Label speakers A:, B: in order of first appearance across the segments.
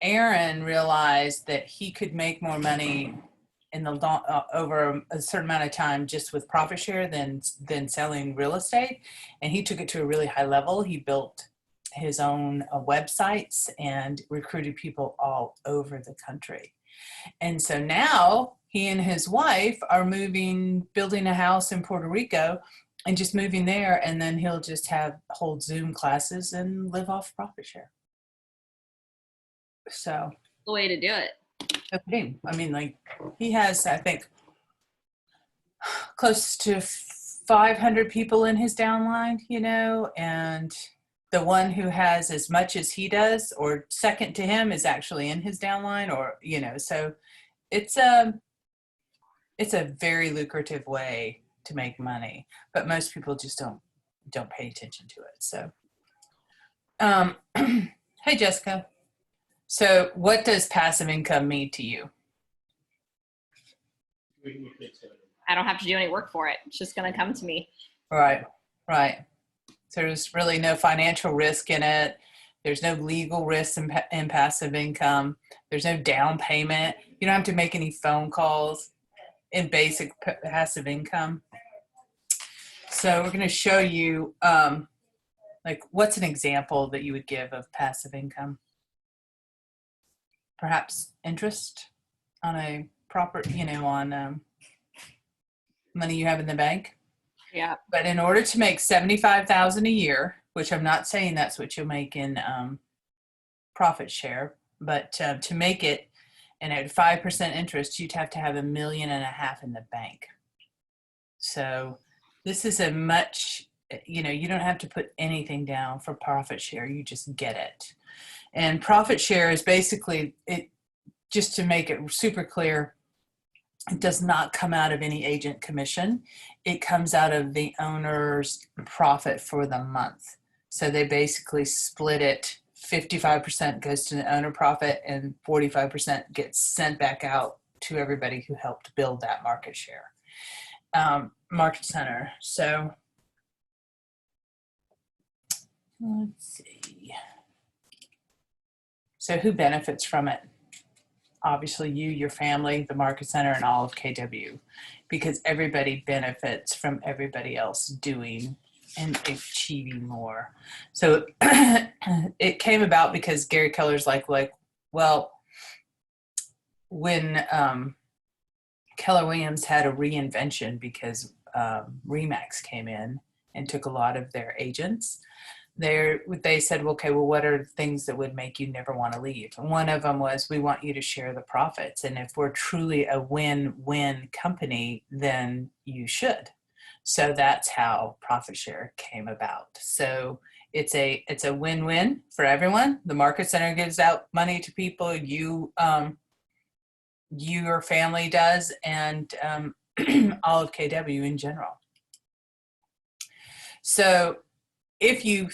A: Aaron realized that he could make more money in the over a certain amount of time just with profit share than selling real estate, and he took it to a really high level. He built his own websites and recruited people all over the country. And so now he and his wife are building a house in Puerto Rico and just moving there, and then he'll just hold Zoom classes and live off profit share. So
B: the way to do it.
A: Okay. I mean, like, he has, I think, close to 500 people in his downline, you know, and the one who has as much as he does or second to him is actually in his downline, or, you know, so it's a very lucrative way to make money, but most people just don't pay attention to it. So, hey, Jessica. So what does passive income mean to you?
B: I don't have to do any work for it. It's just going to come to me.
A: Right. So there's really no financial risk in it. There's no legal risk in passive income. There's no down payment. You don't have to make any phone calls in basic passive income. So we're going to show you, like, what's an example that you would give of passive income? Perhaps interest on a property, you know, on money you have in the bank.
B: Yeah. But
A: in order to make $75,000 a year, which I'm not saying that's what you'll make in profit share, but to make it, and at 5% interest, you'd have to have $1.5 million in the bank. So this is a much, you know, you don't have to put anything down for profit share. You just get it. And profit share is basically, it, just to make it super clear, it does not come out of any agent commission. It comes out of the owner's profit for the month. So they basically split it. 55% goes to the owner profit and 45% gets sent back out to everybody who helped build that market share, market center. So let's see. So who benefits from it? Obviously you, your family, the market center, and all of KW, because everybody benefits from everybody else doing and achieving more. So it came about because Gary Keller's like, well, when Keller Williams had a reinvention because RE/MAX came in and took a lot of their agents, they said, okay, well, what are things that would make you never want to leave? And one of them was, we want you to share the profits. And if we're truly a win-win company, then you should. So that's how profit share came about. So it's a win-win for everyone. The market center gives out money to people, your family does, and all of KW in general. So if you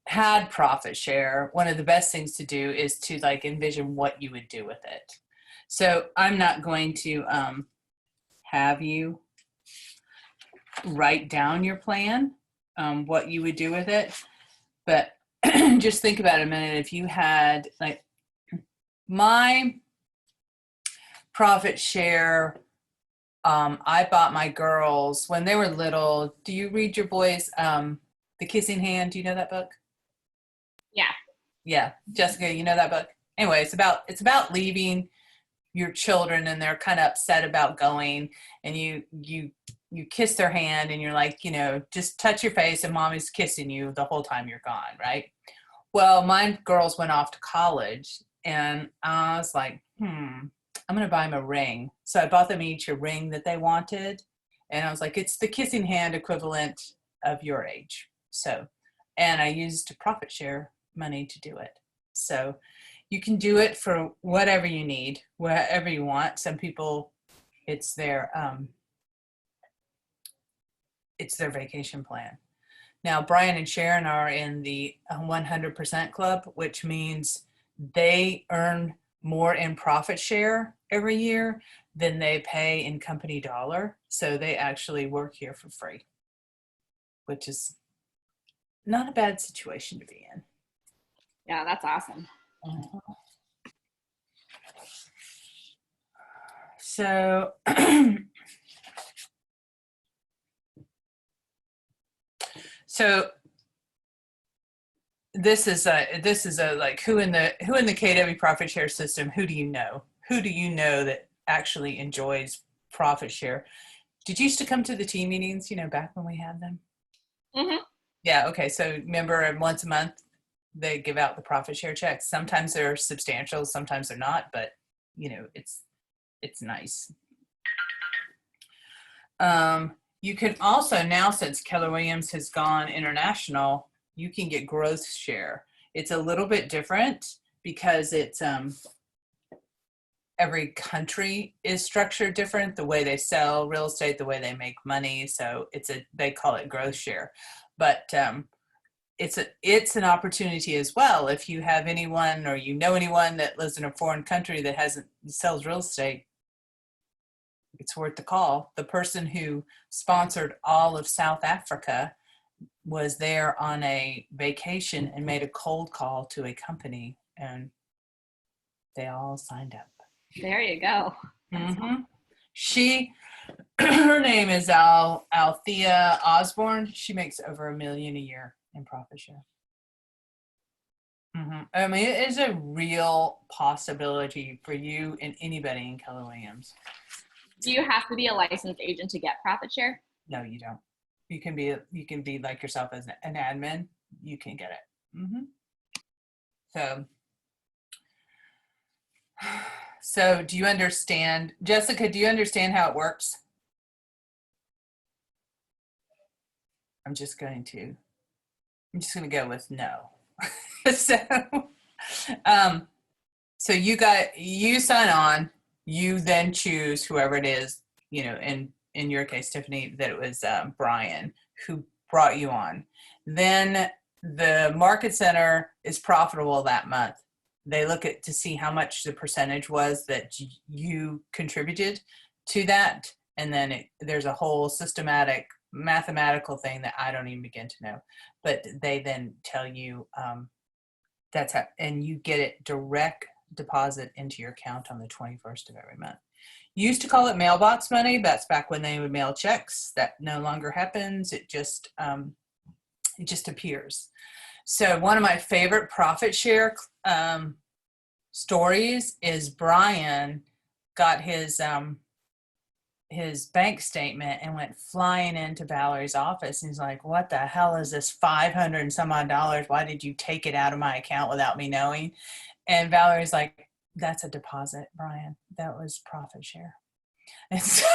A: had profit share, one of the best things to do is to like envision what you would do with it. So I'm not going to have you write down your plan, what you would do with it, but just think about it a minute. If you had, like, my profit share, I bought my girls when they were little. Do you read your boys The Kissing Hand? Do you know that book? Yeah, Jessica, you know that book? Anyway, it's about leaving your children, and they're kind of upset about going, and you kiss their hand, and you're like, you know, just touch your face, and mommy's kissing you the whole time you're gone, right? Well, my girls went off to college, and I was like, I'm going to buy them a ring. So I bought them each a ring that they wanted, and I was like, it's the kissing hand equivalent of your age. So, and I used profit share money to do it. So you can do it for whatever you need, whatever you want. Some people, it's their vacation plan. Now, Brian and Sharon are in the 100% club, which means they earn more in profit share every year than they pay in company dollar. So they actually work here for free, which is not a bad situation to be in.
B: Yeah, that's awesome.
A: So, so this is a like who in the KW profit share system, who do you know? Who do you know that actually enjoys profit share? Did you used to come to the team meetings, back when we had them?
B: Mm-hmm.
A: Yeah, okay. So remember once a month they give out the profit share checks. Sometimes they're substantial, sometimes they're not, but it's nice. You can also now, since Keller Williams has gone international, you can get growth share. It's a little bit different because it's every country is structured different, the way they sell real estate, the way they make money. So they call it growth share, but it's an opportunity as well. If you have anyone or anyone that lives in a foreign country that sells real estate, it's worth the call. The person who sponsored all of South Africa was there on a vacation and made a cold call to a company, and they all signed up.
B: There you go.
A: Mm-hmm. Her name is Althea Osborne. She makes over $1 million a year in profit share. Mm-hmm. I mean, it is a real possibility for you and anybody in Keller Williams.
B: Do you have to be a licensed agent to get profit share?
A: No, you don't. You can be like yourself as an admin. You can get it. Mm-hmm. So do you understand, Jessica? Do you understand how it works? I'm just going to go with no. So you sign on. You then choose whoever it is. In your case, Tiffany, that it was Brian who brought you on. Then the market center is profitable that month. They look to see how much the percentage was that you contributed to that. And then there's a whole systematic mathematical thing that I don't even begin to know. But they then tell you that's how, and you get it direct deposit into your account on the 21st of every month. Used to call it mailbox money. That's back when they would mail checks. That no longer happens. It just appears. So one of my favorite profit share stories is Brian got his bank statement and went flying into Valerie's office. And he's like, "What the hell is this $500 and some odd dollars? Why did you take it out of my account without me knowing?" And Valerie's like, "That's a deposit, Brian. That was profit share." And so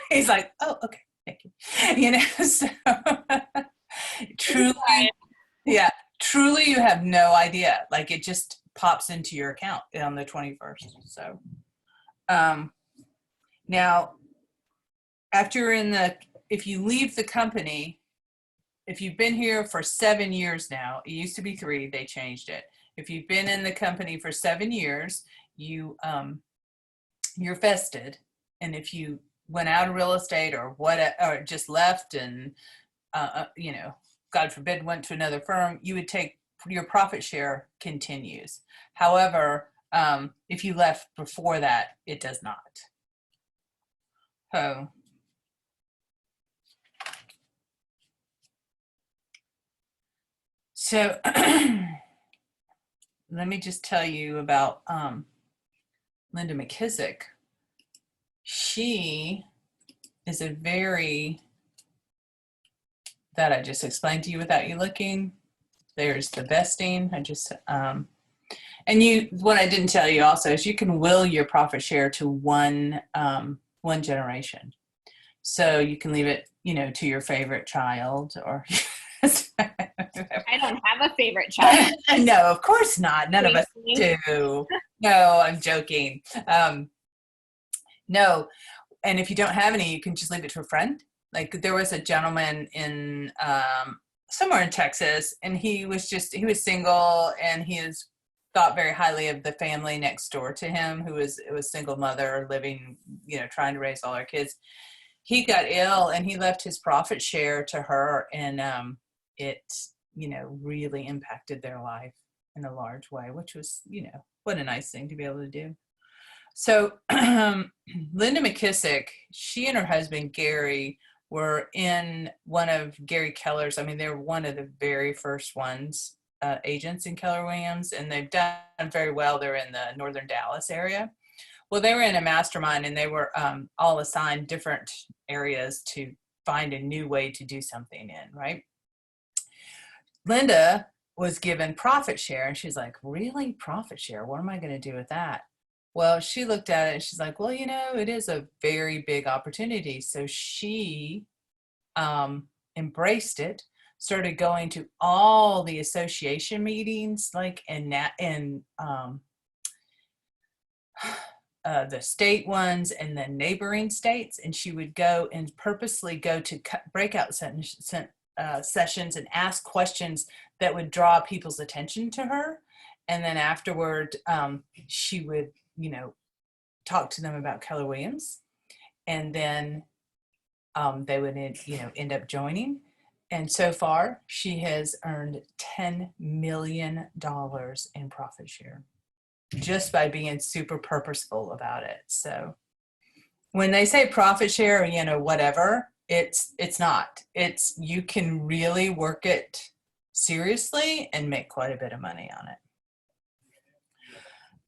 A: he's like, "Oh, okay, thank you." So truly, yeah, truly, you have no idea. Like it just pops into your account on the 21st. So, now, after if you leave the company, if you've been here for 7 years now, it used to be 3, they changed it. If you've been in the company for 7 years, you're vested. And if you went out of real estate or just left and, God forbid, went to another firm, you would take your profit share continues. However, if you left before that, it does not. So let me just tell you about Linda McKissick. She is that I just explained to you without you looking. There's the vesting. What I didn't tell you also is you can will your profit share to one generation. So you can leave it, to your favorite child or.
B: I don't have a favorite child.
A: No, of course not. None of us do. No, I'm joking. No, and if you don't have any, you can just leave it to a friend. Like there was a gentleman in somewhere in Texas, and he was single, and he thought very highly of the family next door to him, who was a single mother living, trying to raise all her kids. He got ill, and he left his profit share to her, and it really impacted their life in a large way, which was what a nice thing to be able to do. So Linda McKissick, she and her husband Gary were in one of Gary Keller's. I mean, they were one of the very first ones, agents in Keller Williams, and they've done very well. They're in the northern Dallas area. Well, they were in a mastermind, and they were all assigned different areas to find a new way to do something in, right? Linda was given profit share, and she's like, really? Profit share? What am I going to do with that? Well, she looked at it and she's like, well, you know, it is a very big opportunity. So she embraced it, started going to all the association meetings, like in the state ones and the neighboring states. And she would go and purposely go to breakout sessions and ask questions that would draw people's attention to her. And then afterward, she would, you know, talk to them about Keller Williams, and then they would, you know, end up joining. And so far, she has earned $10 million in profit share just by being super purposeful about it. So when they say profit share, you know, whatever, it's not. It's, you can really work it seriously and make quite a bit of money on it.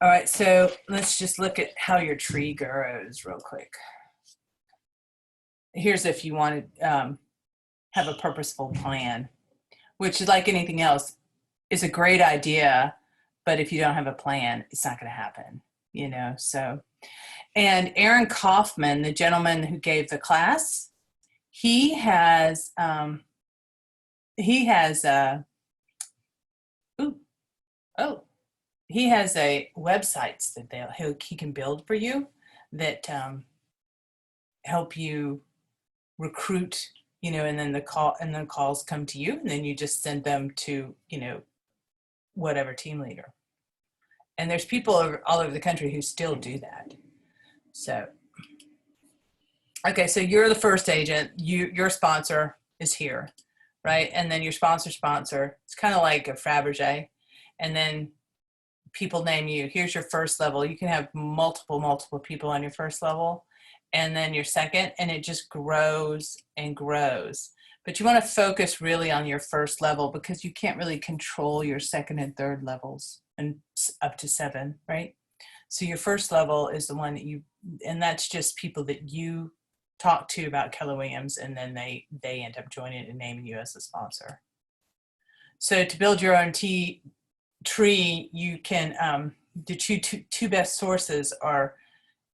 A: All right, so let's just look at how your tree grows real quick. Here's if you want to have a purposeful plan, which is like anything else, is a great idea, but if you don't have a plan, it's not going to happen, you know. So, and Aaron Kaufman, the gentleman who gave the class, he has he has a websites that he can build for you that help you recruit, you know, and then the calls come to you, and then you just send them to, you know, whatever team leader. And there's people all over the country who still do that. So, okay, so you're the first agent. Your sponsor is here, right? And then your sponsor, it's kind of like a Fabergé. And then people name you. Here's your first level. You can have multiple people on your first level, and then your second, and it just grows and grows. But you want to focus really on your first level, because you can't really control your second and third levels and up to 7, right? So your first level is the one that and that's just people that you talk to about Keller Williams, and then they end up joining and naming you as a sponsor. So to build your own tree, you can the two best sources are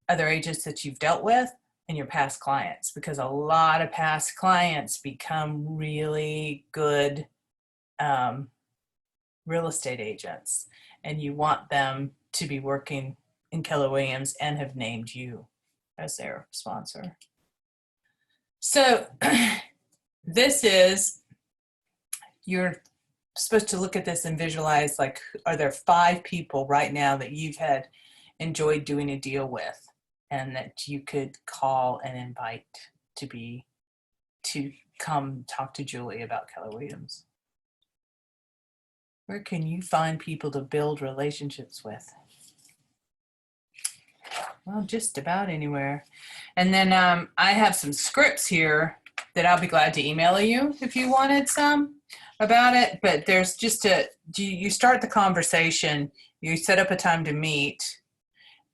A: other agents that you've dealt with and your past clients, because a lot of past clients become really good real estate agents, and you want them to be working in Keller Williams and have named you as their sponsor. So this is, you're supposed to look at this and visualize, like, are there 5 people right now that you've had enjoyed doing a deal with and that you could call and invite to come talk to Julie about Keller Williams? Where can you find people to build relationships with? Well, just about anywhere. And then I have some scripts here that I'll be glad to email you if you wanted some about it. But there's just you start the conversation, you set up a time to meet,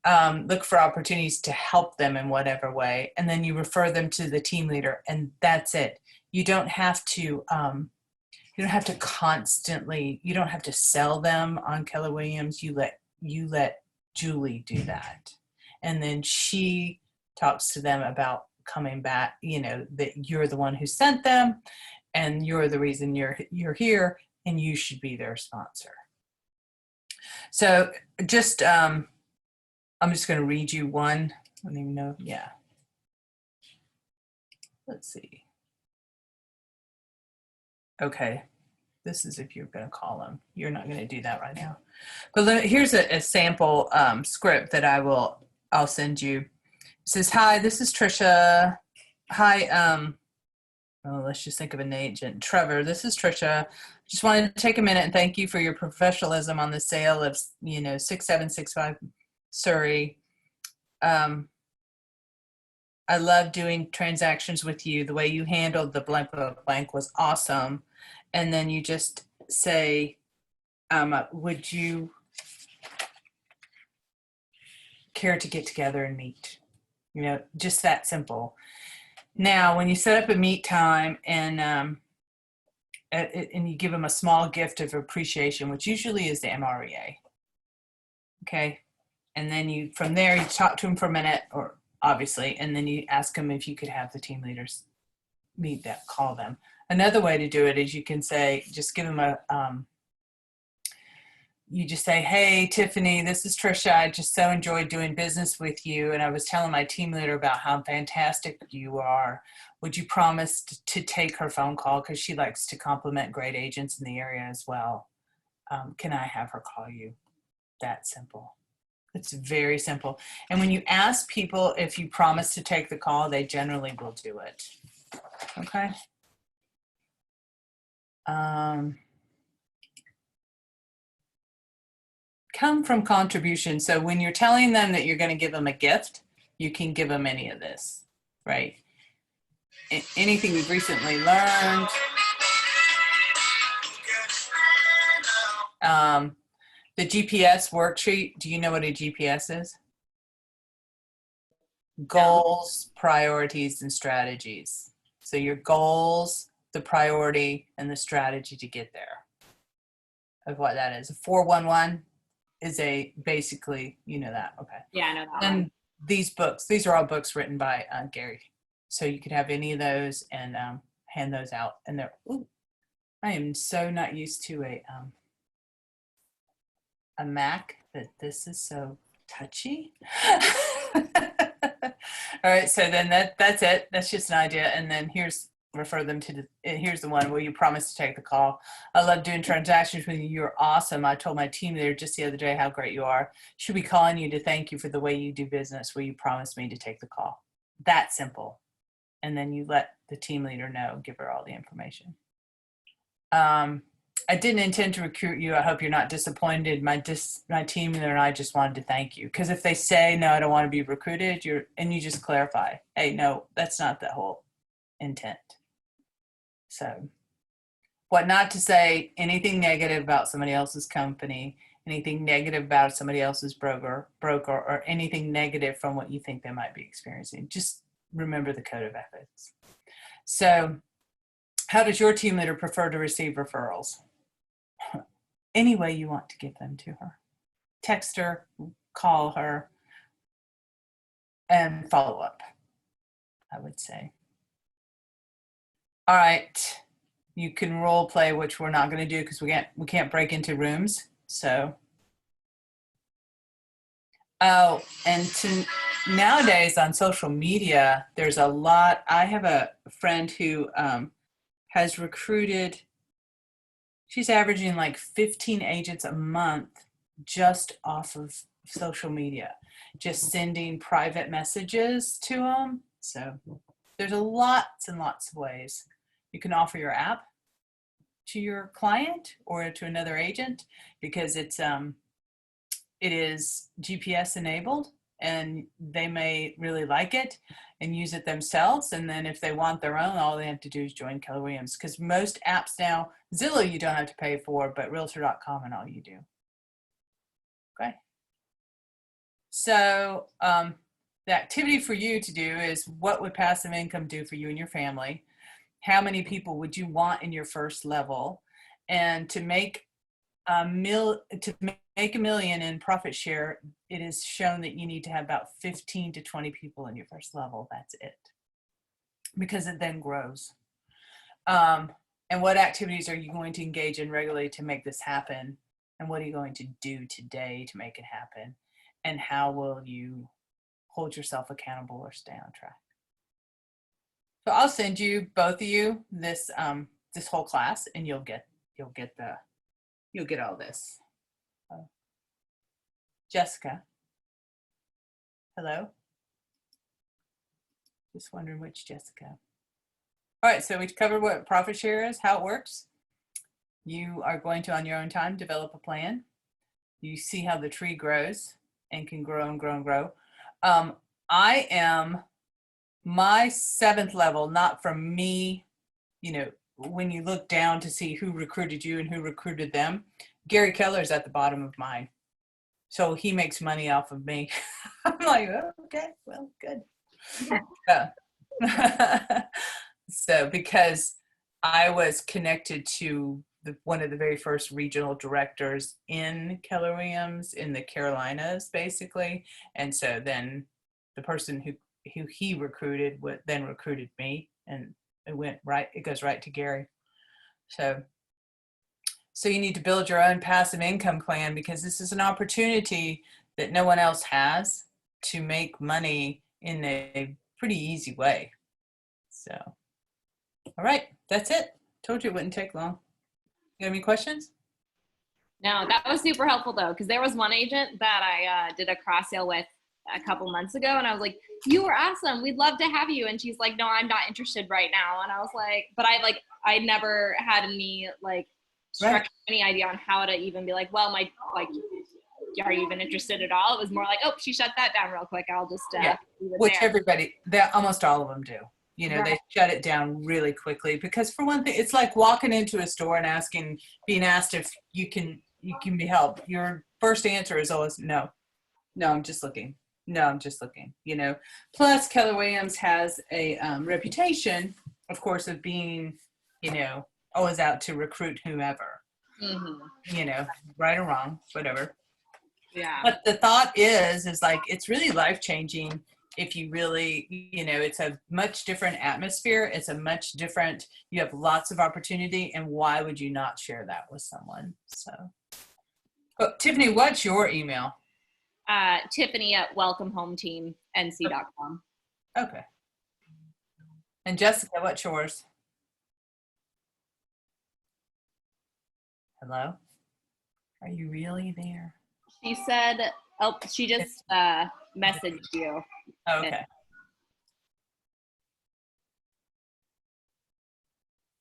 A: look for opportunities to help them in whatever way, and then you refer them to the team leader, and that's it. You don't have to constantly, you don't have to sell them on Keller Williams. You let Julie do that. And then she talks to them about coming back, you know, that you're the one who sent them and you're the reason you're here, and you should be their sponsor. So just, I'm just going to read you one. I don't even know. Yeah. Let's see. Okay. This is if you're going to call them. You're not going to do that right now. But here's a sample script that I'll send you. It says, "Hi, this is Trisha. Hi, let's just think of an agent. Trevor, this is Trisha. Just wanted to take a minute and thank you for your professionalism on the sale of, 6765 Surrey. I love doing transactions with you. The way you handled the blank blank blank was awesome. And then you just say, would you care to get together and meet? You know, just that simple. Now, when you set up a meet time and you give them a small gift of appreciation, which usually is the MREA, okay? And then you, from there, you talk to them for a minute, or obviously, and then you ask them if you could have the team leaders meet that, call them. Another way to do it is you can say, just give them a, you just say, hey, Tiffany, this is Trisha. I just so enjoyed doing business with you. And I was telling my team leader about how fantastic you are. Would you promise to take her phone call? Because she likes to compliment great agents in the area as well. Can I have her call you? That simple. It's very simple. And when you ask people if you promise to take the call, they generally will do it. Okay. Come from contribution. So when you're telling them that you're going to give them a gift, you can give them any of this, right? Anything you've recently learned. The GPS worksheet, do you know what a GPS is? Goals, priorities, and strategies. So your goals, the priority, and the strategy to get there. Of what that is. A 411 is a, basically, you know that, okay.
B: Yeah, I know that
A: And
B: one.
A: these books, these are all books written by Gary. So you could have any of those and hand those out. And they're, ooh, I am so not used to a Mac that this is so touchy. All right, so then that's it. That's just an idea. And then here's, refer them to the, here's the one where you promise to take the call. I love doing transactions with you. You're awesome. I told my team there just the other day how great you are. Should be calling you to thank you for the way you do business. Will you promise me to take the call? That simple. And then you let the team leader know, give her all the information. I didn't intend to recruit you. I hope you're not disappointed. My team leader and I just wanted to thank you. Because if they say, no, I don't want to be recruited, and you just clarify, hey, no, that's not the whole intent. So what not to say, anything negative about somebody else's company, anything negative about somebody else's broker, or anything negative from what you think they might be experiencing. Just remember the code of ethics. So how does your team leader prefer to receive referrals? Any way you want to give them to her. Text her, call her, and follow up, I would say. All right, you can role play, which we're not going to do because we can't break into rooms. So, oh, and nowadays on social media, there's a lot. I have a friend who has recruited. She's averaging like 15 agents a month just off of social media, just sending private messages to them. So there's lots and lots of ways. You can offer your app to your client or to another agent because it is GPS enabled and they may really like it and use it themselves. And then if they want their own, all they have to do is join Keller Williams, because most apps now, Zillow you don't have to pay for, but Realtor.com and all you do. Okay. So the activity for you to do is, what would passive income do for you and your family? How many people would you want in your first level? And to make make $1 million in profit share, it is shown that you need to have about 15 to 20 people in your first level. That's it, because it then grows. And what activities are you going to engage in regularly to make this happen? And what are you going to do today to make it happen? And how will you hold yourself accountable or stay on track? So I'll send you, both of you, this this whole class, and you'll get all this. Jessica, hello. Just wondering which Jessica. All right, so we covered what profit share is, how it works. You are going to, on your own time, develop a plan. You see how the tree grows and can grow and grow and grow. I am my 7th level, not from me, you know, when you look down to see who recruited you and who recruited them, Gary Keller's at the bottom of mine. So he makes money off of me. I'm like, oh, okay, well, good. So because I was connected to one of the very first regional directors in Keller Williams in the Carolinas, basically. And so then the person who he recruited then recruited me, and it goes right to Gary. So you need to build your own passive income plan, because this is an opportunity that no one else has to make money in a pretty easy way. So, all right, that's it. Told you it wouldn't take long. You have any questions?
B: No, that was super helpful though, because there was one agent that I did a cross sale with a couple months ago, and I was like, "You were awesome. We'd love to have you." And she's like, "No, I'm not interested right now." And I was like, "But I never had any structure, any idea on how to even be like, well, are you even interested at all?" It was more like, "Oh, she shut that down real quick. I'll just
A: which everybody, almost all of them do. You know, They shut it down really quickly, because for one thing, it's like walking into a store and being asked if you can be helped. Your first answer is always no. No, I'm just looking. No, I'm just looking. You know. Plus, Keller Williams has a reputation, of course, of being, you know, always out to recruit whomever. Mm-hmm. You know, right or wrong, whatever.
B: Yeah.
A: But the thought is like, it's really life-changing if you really, you know, it's a much different atmosphere. It's a much different, you have lots of opportunity, and why would you not share that with someone? So, Tiffany, what's your email?
B: Tiffany@welcomehometeamnc.com.
A: Okay. And Jessica, what's yours? Hello? Are you really there?
B: She said, oh, she just messaged you.
A: Okay.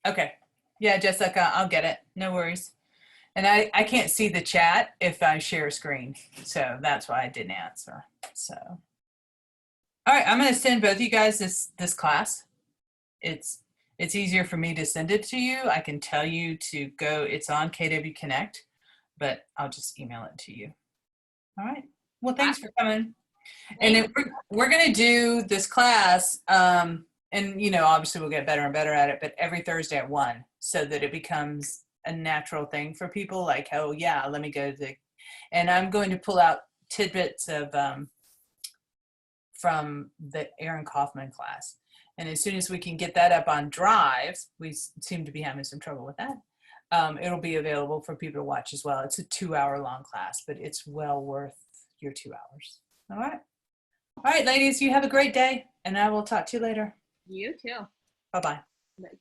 A: Okay. Yeah, Jessica, I'll get it. No worries. And I can't see the chat if I share a screen. So that's why I didn't answer. So, all right, I'm going to send both of you guys this class. It's easier for me to send it to you. I can tell you to go, it's on KW Connect, but I'll just email it to you. All right. Well, thanks for coming. And we're going to do this class, and, you know, obviously we'll get better and better at it, but every Thursday at 1, so that it becomes a natural thing for people, like, oh, yeah, let me go to and I'm going to pull out tidbits of from the Aaron Kaufman class. And as soon as we can get that up on Drive, we seem to be having some trouble with that. It'll be available for people to watch as well. It's a 2-hour-long class, but it's well worth your 2 hours. All right. All right, ladies, you have a great day, and I will talk to you later.
B: You too.
A: Bye-bye.
B: Bye.